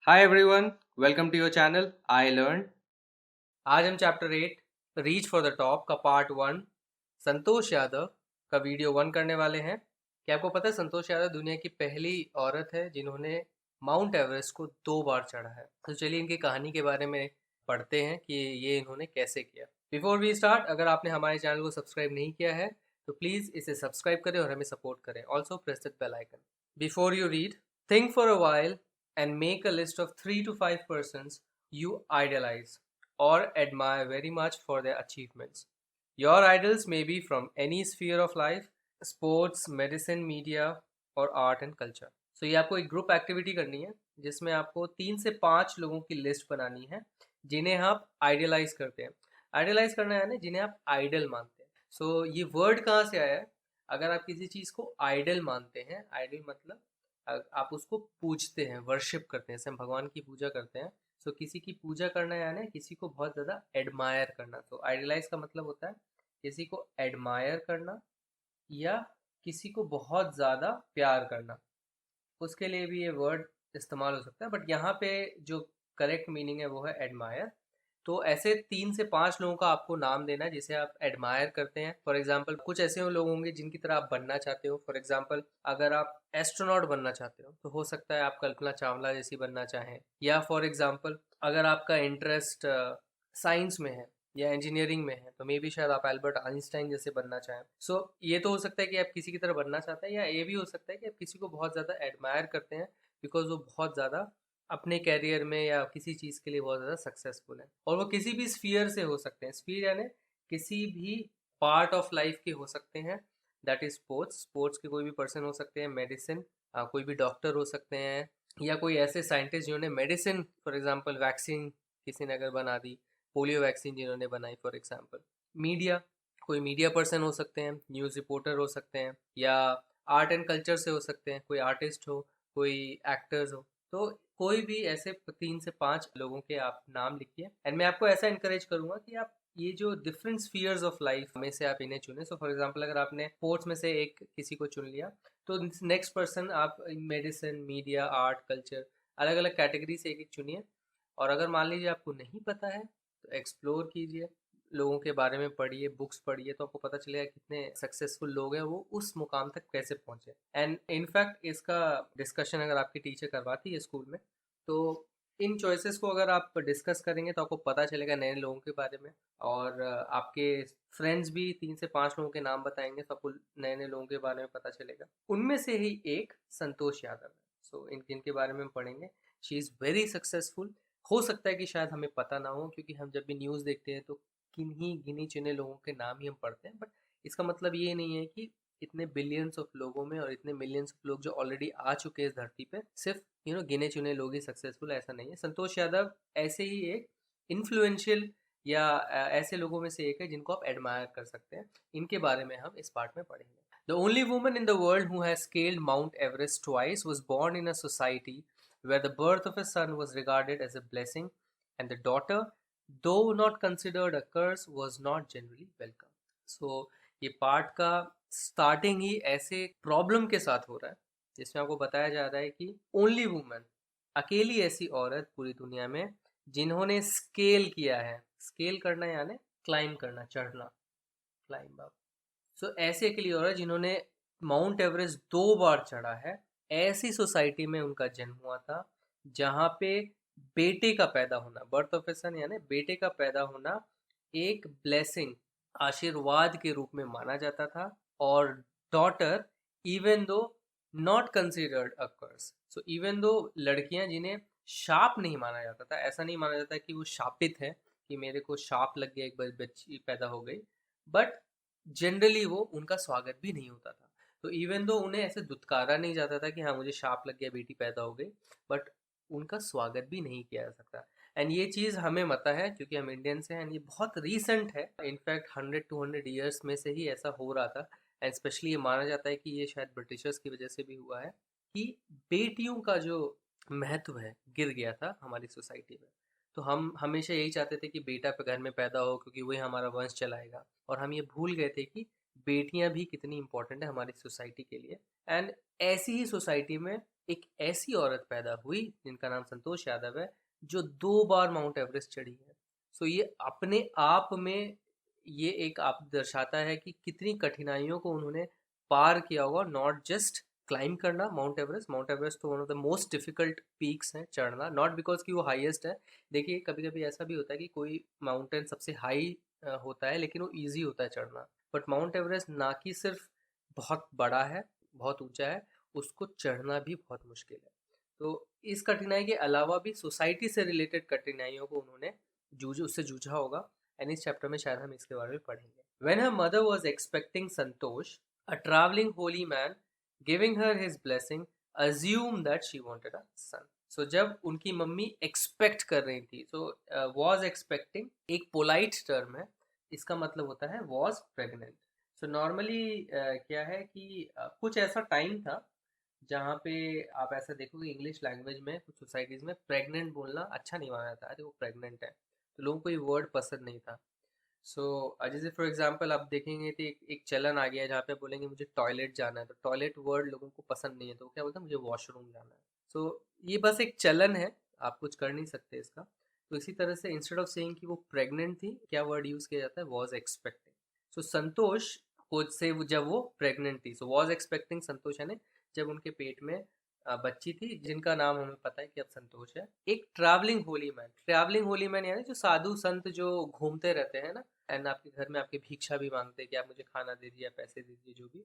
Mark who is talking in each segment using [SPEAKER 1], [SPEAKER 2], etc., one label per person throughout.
[SPEAKER 1] Hi everyone, welcome to your channel I learn. आज हम chapter 8 reach for the top का part 1 Santosh Yadav का video 1 करने वाले हैं। क्या आपको पता है संतोष यादव दुनिया की पहली औरत है जिन्होंने माउंट एवरेस्ट को 2 बार चढ़ा है। तो चलिए इनकी कहानी के बारे में पढ़ते हैं कि ये इन्होंने कैसे किया। बिफोर वी स्टार्ट, अगर आपने हमारे चैनल को सब्सक्राइब नहीं किया है तो प्लीज़ इसे सब्सक्राइब करें और हमें सपोर्ट करें। Also press the bell icon. Before you read, think for a while and make a list of 3 to 5 persons you idolize or admire very much for their achievements. Your idols may be from any sphere of life, sports, medicine, media or art and culture. So ये आपको एक group activity करनी है जिसमें आपको 3 से 5 लोगों की लिस्ट बनानी है जिन्हें आप आइडियलाइज करते हैं। आइडियलाइज करना है ना, जिन्हें आप आइडल मानते हैं। सो ये वर्ड कहाँ से आया है? अगर आप किसी चीज़ को आइडल मानते हैं, आइडल मतलब आप उसको पूजते हैं, वर्शिप करते हैं, जैसे हम भगवान की पूजा करते हैं। सो किसी की पूजा करना यानी किसी को बहुत ज़्यादा एडमायर करना। तो आइडलाइज का मतलब होता है किसी को एडमायर करना या किसी को बहुत ज़्यादा प्यार करना। उसके लिए भी ये वर्ड इस्तेमाल हो सकता है, बट यहाँ पे जो करेक्ट मीनिंग है वो है एडमायर। तो ऐसे 3 से 5 लोगों का आपको नाम देना है जिसे आप एडमायर करते हैं। फॉर एग्जाम्पल कुछ ऐसे लोग होंगे जिनकी तरह आप बनना चाहते हो। फॉर एग्जाम्पल अगर आप एस्ट्रोनॉट बनना चाहते हो तो हो सकता है आप कल्पना चावला जैसी बनना चाहें, या फॉर एग्जाम्पल अगर आपका इंटरेस्ट साइंस में है या इंजीनियरिंग में है तो मे बी शायद आप एल्बर्ट आइंस्टाइन जैसे बनना चाहें। सो ये तो हो सकता है कि आप किसी की तरह बनना चाहते हैं, या ये भी हो सकता है कि आप किसी को बहुत ज़्यादा एडमायर करते हैं बिकॉज वो बहुत ज़्यादा अपने कैरियर में या किसी चीज़ के लिए बहुत ज़्यादा सक्सेसफुल है। और वो किसी भी स्फीयर से हो सकते हैं। स्फीयर यानी किसी भी पार्ट ऑफ लाइफ के हो सकते हैं। दैट इज स्पोर्ट्स, स्पोर्ट्स के कोई भी पर्सन हो सकते हैं। मेडिसिन, कोई भी डॉक्टर हो सकते हैं, या कोई ऐसे साइंटिस्ट जिन्होंने मेडिसिन, फॉर एग्जांपल वैक्सीन किसी ने अगर बना दी, पोलियो वैक्सीन जिन्होंने बनाई फॉर एग्जांपल। मीडिया, कोई मीडिया पर्सन हो सकते हैं, न्यूज़ रिपोर्टर हो सकते हैं, या आर्ट एंड कल्चर से हो सकते हैं, कोई आर्टिस्ट हो, कोई एक्टर्स हो। तो कोई भी ऐसे 3 से 5 लोगों के आप नाम लिखिए, एंड मैं आपको ऐसा इंकरेज करूंगा कि आप ये जो डिफरेंट स्फीयर्स ऑफ लाइफ में से आप इन्हें चुने। सो फॉर एग्जांपल अगर आपने स्पोर्ट्स में से एक किसी को चुन लिया तो नेक्स्ट पर्सन आप मेडिसिन, मीडिया, आर्ट, कल्चर, अलग अलग कैटेगरी से एक एक चुनिए। और अगर मान लीजिए आपको नहीं पता है तो एक्सप्लोर कीजिए, लोगों के बारे में पढ़िए, बुक्स पढ़िए, तो आपको पता चलेगा कितने सक्सेसफुल लोग हैं, वो उस मुकाम तक कैसे पहुंचे। एंड इनफैक्ट इसका डिस्कशन अगर आपकी टीचर करवाती है स्कूल में तो इन चॉइसेस को अगर आप डिस्कस करेंगे तो आपको पता चलेगा नए लोगों के बारे में। और आपके फ्रेंड्स भी 3 से 5 लोगों के नाम बताएंगे तो आपको नए नए लोगों के बारे में पता चलेगा। उनमें से ही एक संतोष यादव है। सो इनके बारे में हम पढ़ेंगे। She is very successful. हो सकता है कि शायद हमें पता ना हो क्योंकि हम जब भी न्यूज़ देखते हैं तो किन्हीं गिने चुने लोगों के नाम ही हम पढ़ते हैं, बट इसका मतलब ये नहीं है कि इतने बिलियंस ऑफ लोगों में और इतने मिलियंस ऑफ लोग जो ऑलरेडी आ चुके हैं इस धरती पे, सिर्फ गिने चुने लोग ही सक्सेसफुल, ऐसा नहीं है। संतोष यादव ऐसे ही एक इन्फ्लुएंशियल या ऐसे लोगों में से एक है जिनको आप एडमायर कर सकते हैं। इनके बारे में हम इस पार्ट में पढ़ेंगे। The only woman in the world who has scaled mount Everest twice was born in a society where the birth of a son was regarded as a blessing and the daughter, though not considered a curse, was not generally welcome. So ये part का starting ही ऐसे problem के साथ हो रहा है जिसमें आपको बताया जा रहा है कि ओनली वुमन, अकेली ऐसी औरत पूरी दुनिया में जिन्होंने स्केल किया है। स्केल करना यानी क्लाइम करना, चढ़ना, क्लाइम अप। सो ऐसे अकेली औरत जिन्होंने माउंट एवरेस्ट 2 बार चढ़ा है, ऐसी सोसाइटी में उनका जन्म हुआ था जहाँ पे बेटे का पैदा होना, बर्थ ऑफ ए सन यानी बेटे का पैदा होना, एक ब्लेसिंग, आशीर्वाद के रूप में माना जाता था। और daughter, even though not considered a curse. So even though लड़कियां जिन्हें शाप नहीं माना जाता था, ऐसा नहीं माना जाता कि वो शापित है कि मेरे को शाप लग गया, एक बच्ची पैदा हो गई, बट जनरली वो उनका स्वागत भी नहीं होता था। तो इवन दो उन्हें ऐसे दुत्कारा नहीं जाता था कि हाँ मुझे शाप लग गया, बेटी पैदा हो गई, बट उनका स्वागत भी नहीं किया जा सकता। एंड ये चीज़ हमें पता है क्योंकि हम इंडियंस हैं, एंड ये बहुत रीसेंट है। इनफैक्ट 100-200 ईयर्स में से ही ऐसा हो रहा था। एंड स्पेशली ये माना जाता है कि ये शायद ब्रिटिशर्स की वजह से भी हुआ है कि बेटियों का जो महत्व है गिर गया था हमारी सोसाइटी में। तो हम हमेशा यही चाहते थे कि बेटा घर में पैदा हो क्योंकि वही हमारा वंश चलाएगा, और हम ये भूल गए थे कि बेटियां भी कितनी इंपॉर्टेंट है हमारी सोसाइटी के लिए। एंड ऐसी ही सोसाइटी में एक ऐसी औरत पैदा हुई जिनका नाम संतोष यादव है, जो 2 बार माउंट एवरेस्ट चढ़ी है। सो ये अपने आप में ये एक आप दर्शाता है कि कितनी कठिनाइयों को उन्होंने पार किया होगा। नॉट जस्ट क्लाइम करना माउंट एवरेस्ट तो one of the most difficult peaks हैं चढ़ना, नॉट बिकॉज कि वो हाईएस्ट है। देखिए कभी कभी ऐसा भी होता है कि कोई माउंटेन सबसे हाई होता है लेकिन वो ईजी होता है चढ़ना, बट माउंट एवरेस्ट ना कि सिर्फ बहुत बड़ा है, बहुत ऊंचा है, उसको चढ़ना भी बहुत मुश्किल है। तो इस कठिनाई के अलावा भी सोसाइटी से रिलेटेड कठिनाइयों को उन्होंने उससे जूझा होगा, एंड इस चैप्टर में शायद हम इसके बारे में पढ़ेंगे। When her mother was expecting Santosh, a traveling holy man, giving her his blessing, assumed that she wanted a son. So जब उनकी मम्मी एक्सपेक्ट कर रही थी, so was expecting एक पोलाइट टर्म है, इसका मतलब होता है was pregnant. So normally क्या है कि कुछ ऐसा टाइम था जहाँ पे आप ऐसा देखोगे इंग्लिश लैंग्वेज में कुछ सोसाइटीज़ में प्रेग्नेंट बोलना अच्छा नहीं माना जाता, अरे वो प्रेग्नेंट है, तो लोगों को ये वर्ड पसंद नहीं था। सो जैसे फॉर एग्जांपल आप देखेंगे तो एक चलन आ गया है जहाँ पे बोलेंगे मुझे टॉयलेट जाना है, तो टॉयलेट वर्ड लोगों को पसंद नहीं है, तो वो क्या बोलते हैं, मुझे वॉशरूम जाना है। सो ये बस एक चलन है, आप कुछ कर नहीं सकते इसका। तो इसी तरह से इंस्टेड ऑफ सेइंग कि वो प्रेग्नेंट थी, क्या वर्ड यूज़ किया जाता है, वॉज एक्सपेक्टिंग। सो संतोष को से जब वो प्रेग्नेंट थी, सो वॉज एक्सपेक्टिंग संतोष, यानी जब उनके पेट में बच्ची थी जिनका नाम हमें पता है कि अब संतोष है। एक ट्रैवलिंग होली मैन यानी जो साधु संत जो घूमते रहते हैं ना, एंड आपके घर में आपके भिक्षा भी मांगते हैं कि आप मुझे खाना दे दीजिए, पैसे दे दीजिए, जो भी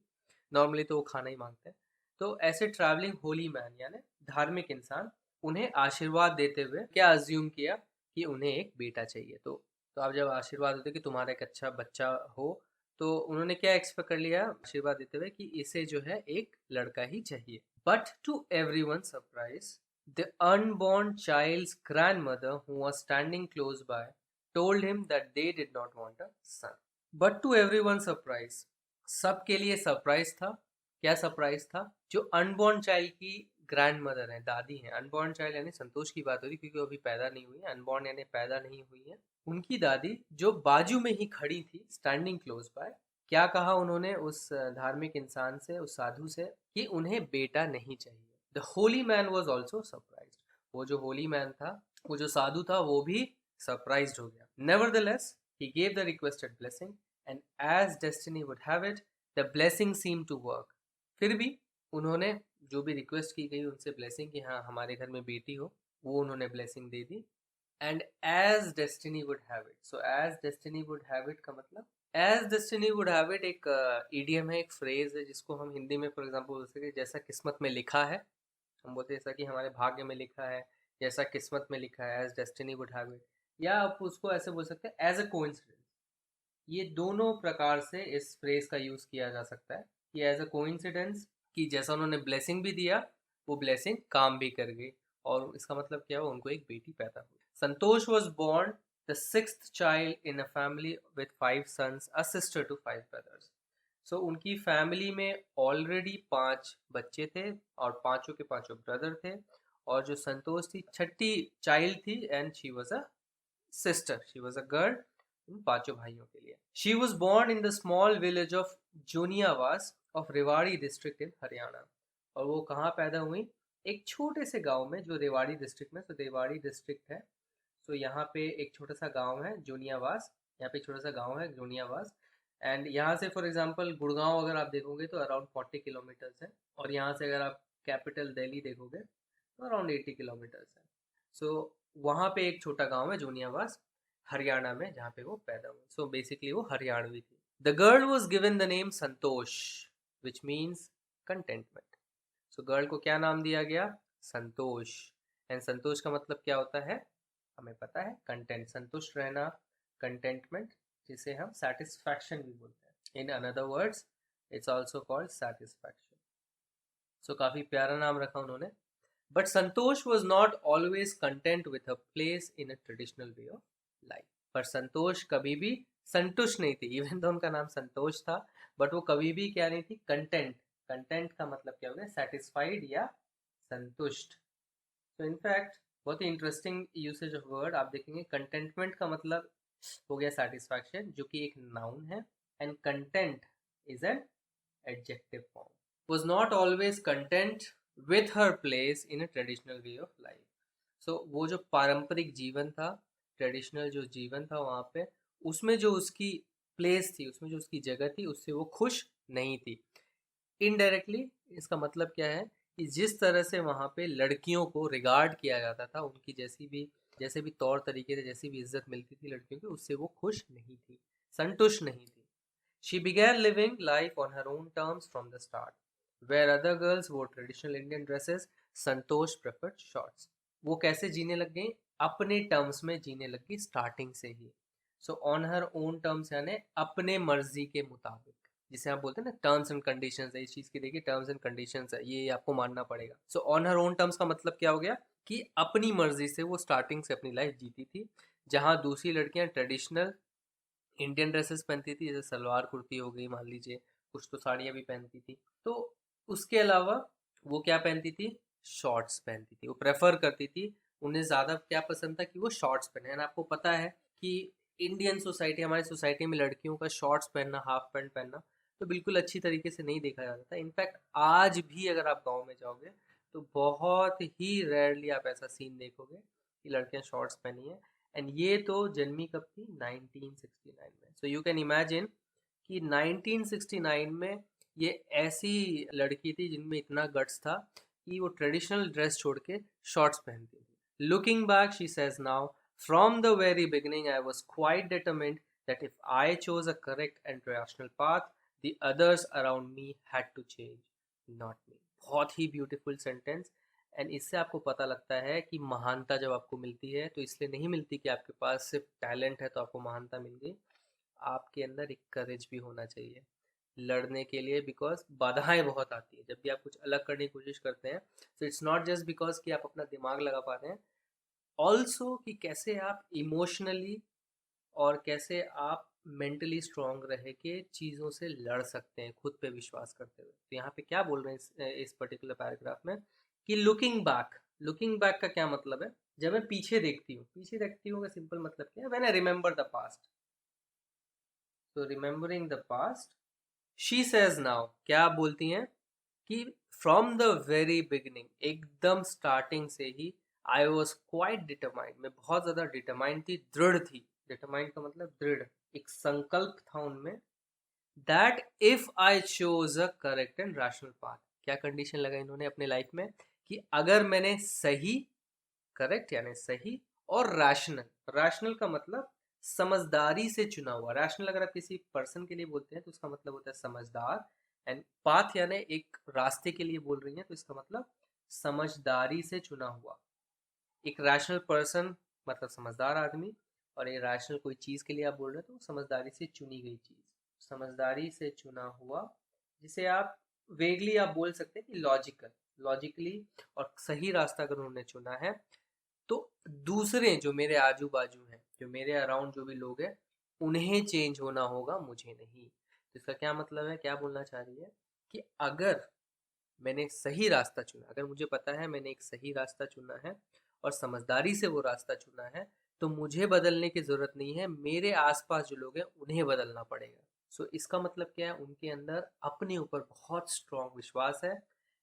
[SPEAKER 1] नॉर्मली तो वो खाना ही मांगते हैं। तो ऐसे ट्रैवलिंग होली मैन यानी धार्मिक इंसान उन्हें आशीर्वाद देते हुए क्या अज्यूम किया कि उन्हें एक बेटा चाहिए। तो आप जब आशीर्वाद देते कि तुम्हारा एक अच्छा बच्चा हो, तो उन्होंने क्या एक्सपेक्ट कर लिया आशीर्वाद देते हुए कि इसे जो है एक लड़का ही चाहिए। But to everyone's surprise, the unborn child's grandmother, who was standing close by, told him that they did not want a son. But to everyone's surprise, सबके लिए सरप्राइज था। क्या सरप्राइज था? जो अनबॉर्न चाइल्ड की ग्रैंड मदर है, दादी है, अनबॉर्न चाइल्ड यानी संतोष की बात हो रही क्योंकि वो अभी पैदा नहीं हुई है, अनबॉर्न यानी पैदा नहीं हुई है, उनकी दादी जो बाजू में ही खड़ी थी, स्टैंडिंग क्लोज बाय, क्या कहा उन्होंने उस धार्मिक इंसान से, उस साधु से, कि उन्हें बेटा नहीं चाहिए। The Holi man was also surprise. वो जो होली मैन था, वो जो साधु था, वो भी सरप्राइज हो गया। Nevertheless he gave the requested blessing, and as destiny would have it, the blessing seemed to work. फिर भी उन्होंने जो भी रिक्वेस्ट की गई उनसे ब्लेसिंग कि हाँ हमारे घर में बेटी हो, वो उन्होंने ब्लेसिंग दे दी। And as destiny would have it, so as destiny would have it का मतलब, as destiny would have it एक ईडियम है, एक फ्रेज है जिसको हम हिंदी में फॉर एग्जांपल बोल सकते हैं जैसा किस्मत में लिखा है। हम बोलते हैं जैसा कि हमारे भाग्य में लिखा है, जैसा किस्मत में लिखा है, as destiny would have it. या आप उसको ऐसे बोल सकते हैं एज अ कोइंसिडेंस। ये दोनों प्रकार से इस फ्रेज का यूज किया जा सकता है कि एज अ कोइंसिडेंस, कि जैसा उन्होंने ब्लेसिंग भी दिया वो ब्लेसिंग काम भी कर गई, और इसका मतलब क्या हुआ, उनको एक बेटी पैदा हुई। Santosh was born the sixth child in a family with 5 sons, a sister to 5 brothers. So उनकी फैमिली में ऑलरेडी 5 बच्चे थे और पांचों के पांचों ब्रदर थे, और जो संतोष थी छठी चाइल्ड थी, and she was a sister, she was a girl in पांचों भाइयों के लिए। She was born in the small village of Joniawas of Rewari district in Haryana. और वो कहाँ पैदा हुई? एक छोटे से गांव में जो रेवाड़ी डिस्ट्रिक्ट में, तो रेवाड़ी डिस्ट्रिक्ट है, तो यहाँ पे एक छोटा सा गांव है जोनियावास, यहाँ पे एक छोटा सा गांव है जोनियावास। एंड यहाँ से फॉर एग्जांपल गुड़गांव अगर आप देखोगे तो अराउंड 40 किलोमीटर्स है, और यहाँ से अगर आप कैपिटल दिल्ली देखोगे तो अराउंड 80 किलोमीटर्स है। सो वहाँ पे एक छोटा गांव है जोनियावास, हरियाणा में, जहाँ पे वो पैदा हुई। सो बेसिकली वो हरियाणवी थी। The girl was given the name Santosh, which means contentment. So girl को क्या नाम दिया गया? संतोष। एंड संतोष का मतलब क्या होता है हमें पता है, कंटेंट, संतुष्ट रहना, कंटेंटमेंट, जिसे हम सेटिस्फैक्शन भी बोलते हैं। In another words it's also called satisfaction. So काफ़ी प्यारा नाम रखा उन्होंने। But Santosh was not always content with a place in a traditional way of life. पर संतोष कभी भी संतुष्ट नहीं थी, इवन तो उनका नाम संतोष था, बट वो कभी भी क्या नहीं थी, कंटेंट। कंटेंट का मतलब क्या हो गया? सेटिस्फाइड या संतुष्ट। तो इनफैक्ट बहुत ही इंटरेस्टिंग यूसेज ऑफ वर्ड आप देखेंगे, कंटेंटमेंट का मतलब हो गया सेटिस्फैक्शन, जो कि एक नाउन है, and content is an adjective form. was not always content with her place in a traditional way of life. So वो जो पारंपरिक जीवन था, ट्रेडिशनल जो जीवन था वहाँ पे, उसमें जो उसकी प्लेस थी, उसमें जो उसकी जगह थी, उससे वो खुश नहीं थी. इनडायरेक्टली इसका मतलब क्या है कि जिस तरह से वहाँ पे लड़कियों को रिगार्ड किया जाता था, उनकी जैसे भी तौर तरीके थे, जैसी भी इज्जत मिलती थी लड़कियों की, उससे वो खुश नहीं थी, संतुष्ट नहीं थी. She began living life on her own terms from the start. Where other girls wore traditional Indian dresses, Santosh preferred shorts. वो कैसे जीने लग गई? अपने टर्म्स में जीने लग गई स्टार्टिंग से ही. So on her own terms यानी अपने मर्जी के मुताबिक, जिसे आप बोलते हैं ना टर्म्स एंड कंडीशंस है, इस चीज़ की देखिए टर्म्स एंड कंडीशंस है, ये आपको मानना पड़ेगा. सो ऑन हर ओन टर्म्स का मतलब क्या हो गया कि अपनी मर्जी से वो स्टार्टिंग से अपनी लाइफ जीती थी. जहाँ दूसरी लड़कियां ट्रेडिशनल इंडियन ड्रेसेस पहनती थी, जैसे सलवार कुर्ती हो गई मान लीजिए, कुछ तो साड़ियाँ भी पहनती थी, तो उसके अलावा वो क्या पहनती थी? शॉर्ट्स पहनती थी. वो प्रेफर करती थी, उन्हें ज़्यादा क्या पसंद था कि वो शॉर्ट्स पहने. एंड आपको पता है कि इंडियन सोसाइटी, हमारी सोसाइटी में लड़कियों का शॉर्ट्स पहनना, हाफ पैंट पहनना तो बिल्कुल अच्छी तरीके से नहीं देखा जाता था. इनफैक्ट आज भी अगर आप गाँव में जाओगे तो बहुत ही रेयरली आप ऐसा सीन देखोगे कि लड़कियां शॉर्ट्स पहनी है. एंड ये तो जन्मी कब थी? 1969 में. सो यू कैन इमेजिन कि 1969 में ये ऐसी लड़की थी जिनमें इतना गट्स था कि वो ट्रेडिशनल ड्रेस छोड़ के शॉर्ट्स पहनती थी. Looking back she says now, from the very beginning I was quite determined that if I chose a correct and rational path, the others around me had to change, not me. बहुत ही beautiful sentence. And इससे आपको पता लगता है कि महानता जब आपको मिलती है तो इसलिए नहीं मिलती कि आपके पास सिर्फ टैलेंट है तो आपको महानता मिल गई. आपके अंदर एक करेज भी होना चाहिए लड़ने के लिए, बिकॉज बाधाएं बहुत आती है जब भी आप कुछ अलग करने की कोशिश करते हैं. So it's not just because कि आप अपना दिमाग लगा पाते हैं, ऑल्सो कि कैसे आप इमोशनली और कैसे आप मेंटली स्ट्रांग रह के चीज़ों से लड़ सकते हैं खुद पे विश्वास करते हुए. तो यहाँ पे क्या बोल रहे हैं इस पर्टिकुलर पैराग्राफ में कि लुकिंग बैक का क्या मतलब है? जब मैं पीछे देखती हूँ का सिंपल मतलब क्या है? When I remember the past. तो remembering the past, she says now, क्या आप बोलती हैं कि फ्रॉम द वेरी बिगिनिंग, एकदम स्टार्टिंग से ही, आई वॉज क्वाइट डिटरमाइंड, मैं बहुत ज़्यादा डिटरमाइंड थी, दृढ़ थी. डिटरमाइंड का मतलब दृढ़, एक संकल्प था उनमें. That if I chose a correct and rational path, क्या कंडीशन लगा इन्होंने अपने लाइफ में कि अगर मैंने सही, करेक्ट यानी सही, और रैशनल का मतलब समझदारी से चुना हुआ. रैशनल अगर आप किसी पर्सन के लिए बोलते हैं तो उसका मतलब होता है समझदार. एंड पाथ यानी एक रास्ते के लिए बोल रही हैं तो इसका मतलब समझदारी से चुना हुआ. एक रैशनल पर्सन मतलब समझदार आदमी, और ये रैशनल कोई चीज़ के लिए आप बोल रहे हैं तो समझदारी से चुनी गई चीज़, समझदारी से चुना हुआ, जिसे आप वेगली आप बोल सकते हैं कि लॉजिकली और सही रास्ता अगर उन्होंने चुना है तो दूसरे जो मेरे आजू बाजू हैं, जो मेरे अराउंड जो भी लोग हैं, उन्हें चेंज होना होगा, मुझे नहीं. तो इसका क्या मतलब है, क्या बोलना चाह रही है कि अगर मैंने सही रास्ता चुना, अगर मुझे पता है मैंने एक सही रास्ता चुना है और समझदारी से वो रास्ता चुना है, तो मुझे बदलने की ज़रूरत नहीं है, मेरे आसपास जो लोग हैं उन्हें बदलना पड़ेगा. सो इसका मतलब क्या है, उनके अंदर अपने ऊपर बहुत स्ट्रॉन्ग विश्वास है.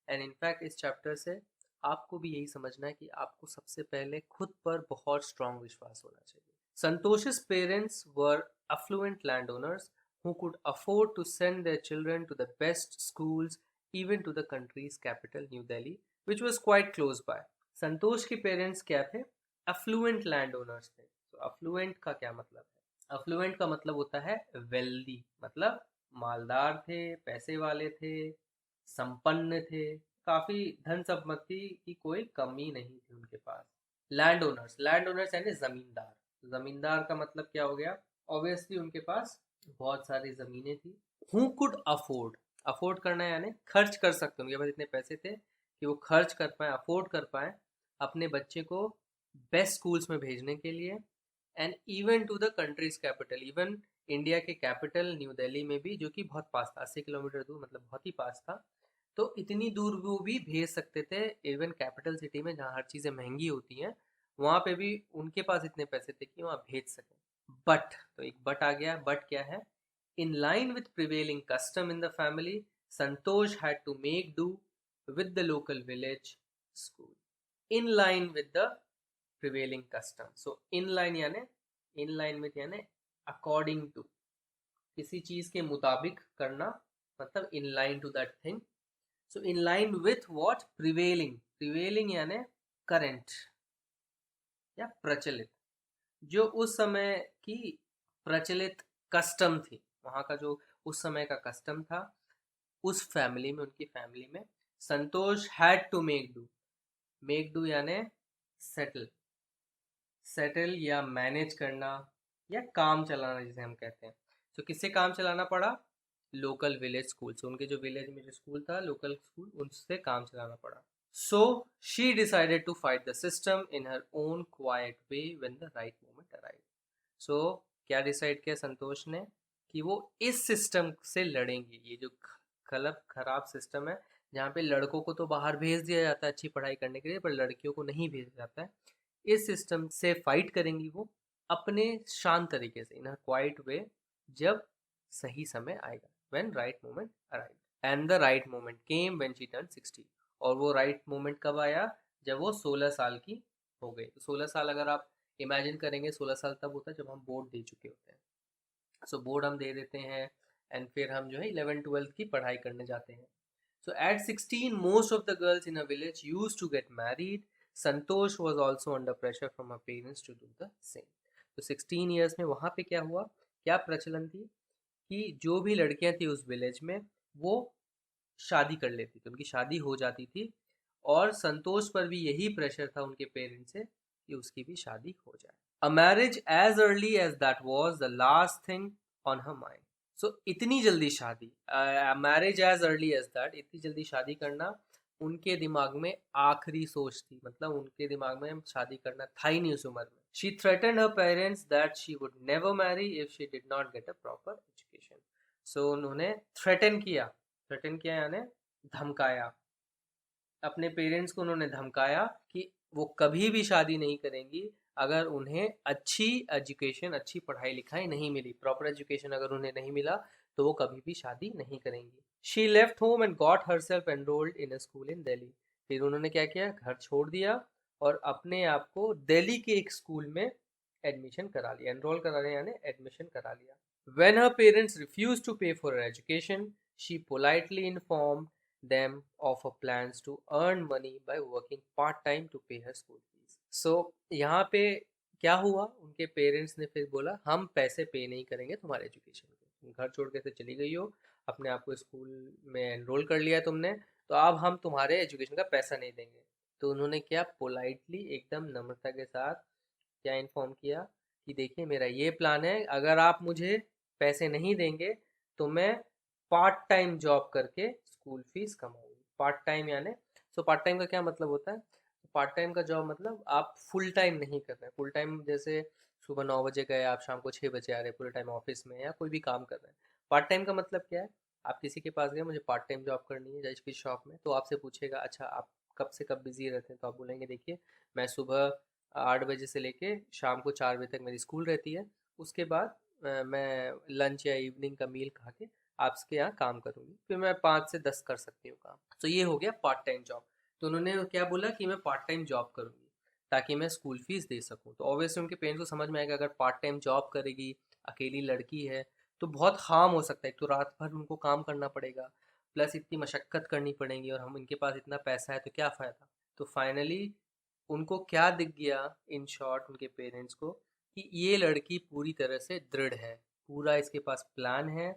[SPEAKER 1] एंड इनफैक्ट इस चैप्टर से आपको भी यही समझना है कि आपको सबसे पहले खुद पर बहुत स्ट्रॉन्ग विश्वास होना चाहिए. Santosh's parents were affluent landowners who could afford to send their children to the best schools, even to the country's capital, New Delhi, which was quite close by. संतोष के पेरेंट्स क्या थे? अफ्लुएंट लैंड ओनर्स थे. तो affluent का क्या मतलब है? Affluent का मतलब होता है वेल्दी, मतलब मालदार थे, पैसे वाले थे, संपन्न थे, काफी धन संपत्ति की कोई कमी नहीं थी उनके पास. लैंड ओनर्स यानी जमींदार. जमींदार का मतलब क्या हो गया? ऑब्वियसली उनके पास बहुत सारी जमीनें थी. हु कुड अफोर्ड, अफोर्ड करना यानी खर्च कर सकते, उनके पास इतने पैसे थे कि वो खर्च कर पाए, अफोर्ड कर पाए अपने बच्चे को बेस्ट स्कूल्स में भेजने के लिए. And even to the country's capital, even India के कैपिटल न्यू दिल्ली में भी, जो कि बहुत पास था, 80 किलोमीटर दूर, मतलब बहुत ही पास था. तो इतनी दूर वो भी भेज सकते थे. इवन कैपिटल सिटी में जहाँ हर चीज़ें महंगी होती हैं, वहाँ पे भी उनके पास इतने पैसे थे कि वहाँ भेज सकें. बट, तो एक बट आ गया. बट क्या है? In line with prevailing custom in the family, Santosh had to make do with the local village school in line with the prevailing custom. So in line with यानी according to, किसी चीज के मुताबिक करना, मतलब in line to that thing. So in line with what? prevailing यानी current या प्रचलित, जो उस समय की प्रचलित कस्टम थी, वहाँ का जो उस समय का कस्टम था उस फैमिली में, उनकी फैमिली में संतोष हैड टू मेक डू यानी सेटल या मैनेज करना या काम चलाना जिसे हम कहते हैं. तो किससे काम चलाना पड़ा? Local village school. सो उनके जो विलेज में जो स्कूल था, लोकल स्कूल, उनसे काम चलाना पड़ा. So she decided to fight the system in her own quiet way when the right moment arrived. So क्या डिसाइड किया संतोष ने? कि वो इस सिस्टम से लड़ेंगी. ये जो खराब सिस्टम है जहाँ पे लड़कों को तो बाहर भेज दिया जाता है अच्छी पढ़ाई करने के लिए, पर लड़कियों को नहीं भेजा जाता है. इस सिस्टम से फाइट करेंगी वो अपने शांत तरीके से, इन अ क्वाइट वे, जब सही समय आएगा. when right moment arrived. And the right moment came when she turned 60. और वो राइट मोमेंट कब आया? जब वो 16 साल की हो गई. तो 16 साल अगर आप इमेजिन करेंगे, 16 साल तब होता है जब हम बोर्ड दे चुके होते हैं. सो बोर्ड हम दे देते हैं एंड फिर हम जो है 11-12 की पढ़ाई करने जाते हैं. So at 16 most of the girls in a village used to get married. Santosh was also under pressure from her parents to do the same. तो 16 ईयर्स में वहाँ पे क्या हुआ, क्या प्रचलन थी कि जो भी लड़कियां थी उस विलेज में वो शादी कर लेती थी, उनकी शादी हो जाती थी. और संतोष पर भी यही प्रेशर था उनके पेरेंट्स से कि उसकी भी शादी हो जाए. A marriage age early age that was the last thing on her mind. So इतनी जल्दी शादी, marriage age early age that, इतनी जल्दी शादी करना उनके दिमाग में आखिरी सोच थी. मतलब उनके दिमाग में शादी करना था ही नहीं उस उम्र में. She threatened her parents that she would never marry if she did not get a proper education. So उन्होंने थ्रेटन किया यानी धमकाया. अपने पेरेंट्स को उन्होंने धमकाया कि वो कभी भी शादी नहीं करेंगी अगर उन्हें अच्छी एजुकेशन, अच्छी पढ़ाई लिखाई नहीं मिली, प्रॉपर एजुकेशन अगर उन्हें नहीं मिला तो वो कभी भी शादी नहीं करेंगी. She left home and got herself enrolled in a school इन दिल्ली. फिर उन्होंने क्या किया, घर छोड़ दिया और अपने आप को दिल्ली के एक स्कूल में एडमिशन करा लिया. एनरोल करा लिया यानी एडमिशन करा लिया. When her parents refused to pay for her education, she politely informed them of her plans to earn money by working part-time to pay her school fees. So यहाँ पे क्या हुआ, उनके पेरेंट्स ने फिर बोला हम पैसे पे नहीं करेंगे तुम्हारे एजुकेशन के, तुम घर छोड़ के तो चली गई हो, अपने आप को स्कूल में एनरोल कर लिया तुमने, तो अब हम तुम्हारे एजुकेशन का पैसा नहीं देंगे. तो उन्होंने क्या, पोलाइटली, एकदम नम्रता के साथ क्या इन्फॉर्म किया कि देखिए मेरा ये प्लान है, अगर आप मुझे पैसे नहीं देंगे तो मैं पार्ट टाइम जॉब करके स्कूल फीस कमाऊंगी. पार्ट टाइम यानी, सो पार्ट टाइम का क्या मतलब होता है? पार्ट टाइम का जॉब मतलब आप फुल टाइम नहीं कर रहे हैं. फुल टाइम जैसे सुबह 9 बजे गए, आप शाम को 6 बजे आ रहे, फुल टाइम ऑफिस में या कोई भी काम कर रहे हैं. पार्ट टाइम का मतलब क्या है? आप किसी के पास गए, मुझे पार्ट टाइम जॉब करनी है जैसे किसी शॉप में, तो आपसे पूछेगा अच्छा आप कब से कब बिजी रहते हैं, तो आप बोलेंगे देखिए मैं सुबह 8 बजे से लेके शाम को 4 बजे तक मेरी स्कूल रहती है, उसके बाद मैं लंच या इवनिंग का मील खा के आपके यहाँ काम करूँगी, फिर मैं 5 से 10 कर सकती हूँ काम. तो ये हो गया पार्ट टाइम जॉब. तो उन्होंने क्या बोला कि मैं पार्ट टाइम जॉब करूँगी ताकि मैं स्कूल फीस दे सकूँ. तो ऑब्वियसली उनके पेरेंट्स को समझ में आएगा अगर पार्ट टाइम जॉब करेगी, अकेली लड़की है, तो बहुत हार्म हो सकता है. एक तो रात भर उनको काम करना पड़ेगा, प्लस इतनी मशक्क़त करनी पड़ेगी, और हम इनके पास इतना पैसा है तो क्या फ़ायदा. तो फाइनली उनको क्या दिख गया, इन शॉर्ट उनके पेरेंट्स को, कि ये लड़की पूरी तरह से दृढ़ है, पूरा इसके पास प्लान है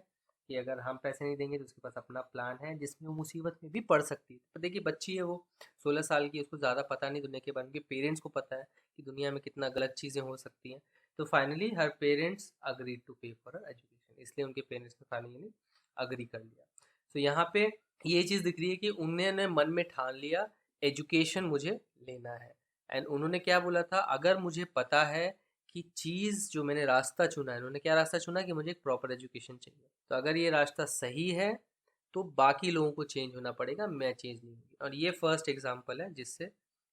[SPEAKER 1] कि अगर हम पैसे नहीं देंगे तो उसके पास अपना प्लान है जिसमें वो मुसीबत में भी पड़ सकती है. पर देखिए बच्ची है वो, 16 साल की, उसको ज़्यादा पता नहीं दुनिया के बारे में. उनके पेरेंट्स को पता है कि दुनिया में कितना गलत चीज़ें हो सकती हैं. तो finally her parents agree to pay for her education. इसलिए उनके पेरेंट्स ने फाइनली अग्री कर लिया. तो यहाँ पे ये चीज़ दिख रही है कि उन्होंने मन में ठान लिया एजुकेशन मुझे लेना है. एंड उन्होंने क्या बोला था, अगर मुझे पता है कि चीज़ जो मैंने रास्ता चुना है, उन्होंने क्या रास्ता चुना कि मुझे एक प्रॉपर एजुकेशन चाहिए, तो अगर ये रास्ता सही है तो बाकी लोगों को चेंज होना पड़ेगा, मैं चेंज नहीं होगी. और ये फर्स्ट एग्जांपल है जिससे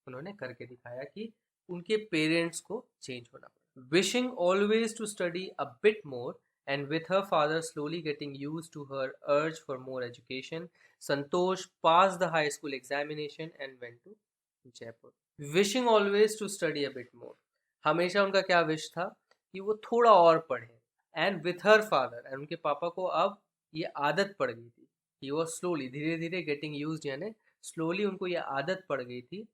[SPEAKER 1] उन्होंने करके दिखाया कि उनके पेरेंट्स को चेंज होना पड़ेगा. Wishing always to study a bit more and with her father slowly getting used to her urge for more education, Santosh passed the high school examination and went to Jaipur, wishing always to study a bit more. हमेशा उनका क्या wish था कि वो थोड़ा और पढ़े. And with her father, and उनके पापा को अब ये आदत पड़ गई थी. He was slowly, धीरे धीरे getting used, यानी slowly उनको ये आदत पड़ गई थी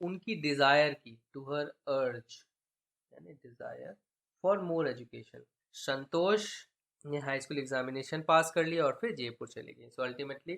[SPEAKER 1] उनकी डिजायर की, टू हर अर्ज यानी डिजायर फॉर मोर एजुकेशन. संतोष ने हाई स्कूल एग्जामिनेशन पास कर लिया और फिर जयपुर चले गए. सो अल्टीमेटली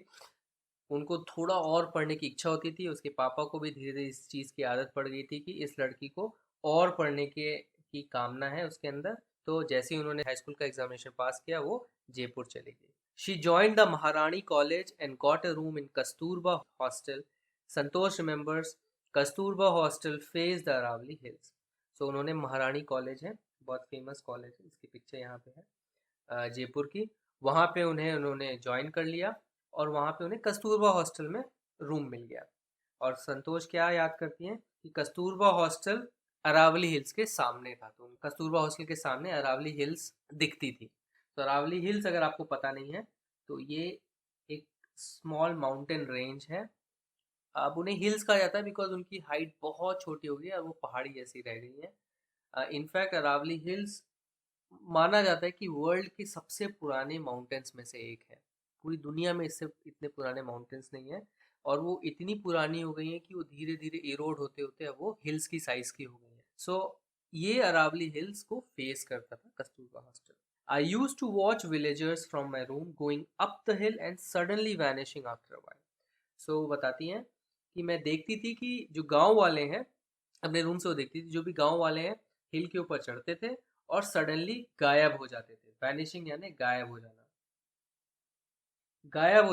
[SPEAKER 1] उनको थोड़ा और पढ़ने की इच्छा होती थी. उसके पापा को भी धीरे धीरे इस चीज़ की आदत पड़ गई थी कि इस लड़की को और पढ़ने की कामना है उसके अंदर. तो जैसे ही उन्होंने हाई स्कूल का एग्जामिनेशन पास किया वो जयपुर चले गए. She joined the Maharani college and got a room in Kasturba hostel. Santosh remembers Kasturba hostel face the Aravalli hills. So उन्होंने महारानी कॉलेज है, बहुत फेमस कॉलेज है, इसकी पिक्चर यहाँ पे है जयपुर की. वहाँ पे उन्होंने ज्वाइन कर लिया और वहाँ पे उन्हें कस्तूरबा हॉस्टल में रूम मिल गया. और संतोष क्या याद करती हैं कि कस्तूरबा हॉस्टल अरावली हिल्स के सामने था. तो कस्तूरबा हॉस्टल के सामने अरावली हिल्स दिखती थी. तो अरावली हिल्स अगर आपको पता नहीं है तो ये एक स्मॉल माउंटेन रेंज है. अब उन्हें हिल्स कहा जाता है बिकॉज उनकी हाइट बहुत छोटी हो गई और वो पहाड़ी जैसी रह गई है. इनफैक्ट अरावली हिल्स माना जाता है कि वर्ल्ड के सबसे पुराने माउंटेन्स में से एक है. पूरी दुनिया में इससे इतने पुराने माउंटेन्स नहीं है और वो इतनी पुरानी हो गई हैं कि वो धीरे धीरे इरोड होते होते अब वो हिल्स की साइज की हो गई है. सो ये अरावली हिल्स को फेस करता था Kasturba hostel. I use to watch villagers from my room going up the hill and suddenly vanishing after a while. So बताती हैं कि मैं देखती थी कि जो गांव वाले हैं अपने रूम से वो देखती थी जो भी गांव वाले हैं हिल के ऊपर चढ़ते थे और सडनली गायब हो जाते थे. वैनिशिंग यानी गायब हो जाना. गायब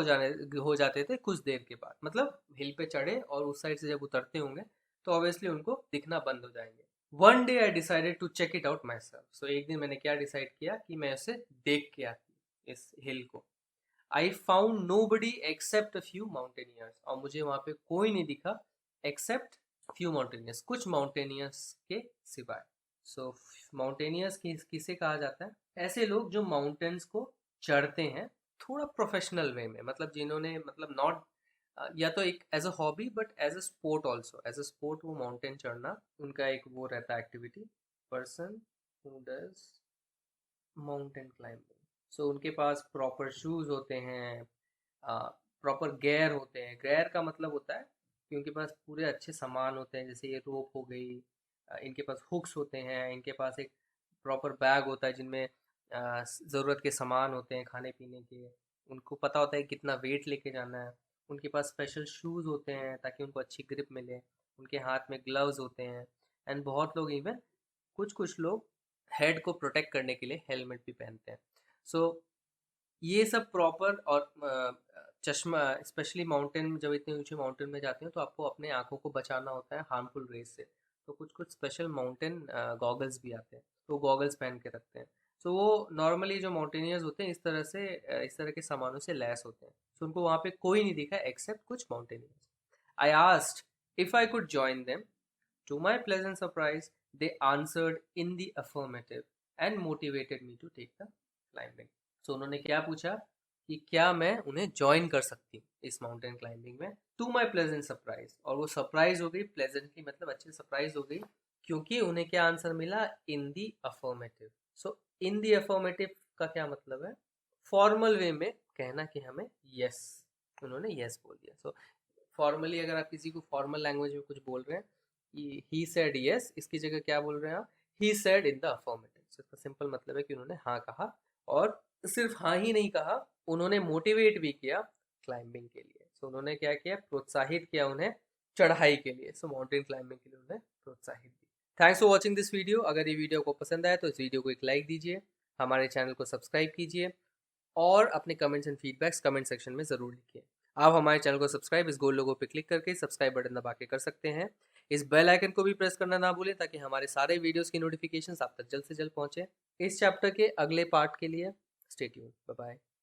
[SPEAKER 1] हो जाते थे कुछ देर के बाद. मतलब हिल पे चढ़े और उस साइड से जब उतरते होंगे तो ऑब्वियसली उनको दिखना बंद हो जाएंगे. One day I decided to check it out myself. So एक दिन मैंने क्या डिसाइड किया कि मैं उसे देख के आती इस हिल को. I found nobody except a few mountaineers. और मुझे वहाँ पे कोई नहीं दिखा एक्सेप्ट फ्यू माउंटेनियर्स, कुछ माउंटेनियर्स के सिवाय. सो माउंटेनियर्स किसे कहा जाता है? ऐसे लोग जो माउंटेन्स को चढ़ते हैं थोड़ा प्रोफेशनल वे में. मतलब जिन्होंने मतलब नॉट या तो एक as a hobby but as a sport also. As a sport वो माउंटेन चढ़ना उनका एक वो रहता है activity. Person who does mountain climbing. So उनके पास प्रॉपर शूज़ होते हैं, प्रॉपर गेयर होते हैं. गेयर का मतलब होता है कि उनके पास पूरे अच्छे सामान होते हैं. जैसे ये रोप हो गई, इनके पास हुक्स होते हैं, इनके पास एक प्रॉपर बैग होता है जिनमें ज़रूरत के सामान होते हैं खाने पीने के. उनको पता होता है कितना वेट लेके जाना है. उनके पास स्पेशल शूज़ होते हैं ताकि उनको अच्छी ग्रिप मिले. उनके हाथ में ग्लव्स होते हैं. एंड बहुत लोग इवन कुछ लोग हेड को प्रोटेक्ट करने के लिए हेलमेट भी पहनते हैं. सो ये सब प्रॉपर. और चश्मा, स्पेशली माउंटेन, जब इतने ऊंचे माउंटेन में जाते हैं तो आपको अपने आंखों को बचाना होता है हार्मफुल रेज से. तो कुछ स्पेशल माउंटेन गॉगल्स भी आते हैं तो गॉगल्स पहन के रखते हैं. सो वो नॉर्मली जो माउंटेनियर्स होते हैं इस तरह के सामानों से लैस होते हैं. सो उनको वहाँ पे कोई नहीं दिखा एक्सेप्ट कुछ mountaineers. I asked if I could join them. To my pleasant surprise, they answered in the affirmative and motivated me to take the climbing. So उन्होंने क्या पूछा कि क्या मैं उन्हें ज्वाइन कर सकती हूँ इस माउंटेन क्लाइंबिंग में. To my pleasant surprise. और वो सरप्राइज हो गई, प्लेजेंटली मतलब अच्छे सरप्राइज हो गई, क्योंकि उन्हें क्या आंसर मिला? इन दी अफर्मेटिव. सो इन दी अफर्मेटिव का क्या मतलब है? फॉर्मल वे में कहना कि हमें यस. उन्होंने यस बोल दिया. सो फॉर्मली अगर आप किसी को फॉर्मल लैंग्वेज में कुछ बोल रहे हैं, ही सेड यस, इसकी जगह क्या बोल रहे हैं आप? He said in the affirmative. इसका सिंपल मतलब है कि उन्होंने हाँ कहा. और सिर्फ हाँ ही नहीं कहा, उन्होंने मोटिवेट भी किया क्लाइंबिंग के लिए. सो उन्होंने क्या किया? प्रोत्साहित किया उन्हें चढ़ाई के लिए. सो माउंटेन क्लाइंबिंग के लिए उन्हें प्रोत्साहित किया. Thanks for watching this video. अगर ये वीडियो को पसंद आए तो इस वीडियो को एक लाइक दीजिए, हमारे चैनल को सब्सक्राइब कीजिए और अपने comments and feedbacks comment section में ज़रूर लिखिए. आप हमारे चैनल को सब्सक्राइब इस गोल लोगो पे क्लिक करके सब्सक्राइब बटन दबा के कर सकते हैं. इस बेल आइकन को भी प्रेस करना ना भूलें ताकि हमारे सारे वीडियोस की नोटिफिकेशंस आप तक जल्द से जल्द पहुंचे. इस चैप्टर के अगले पार्ट के लिए स्टे ट्यून्ड. Bye bye.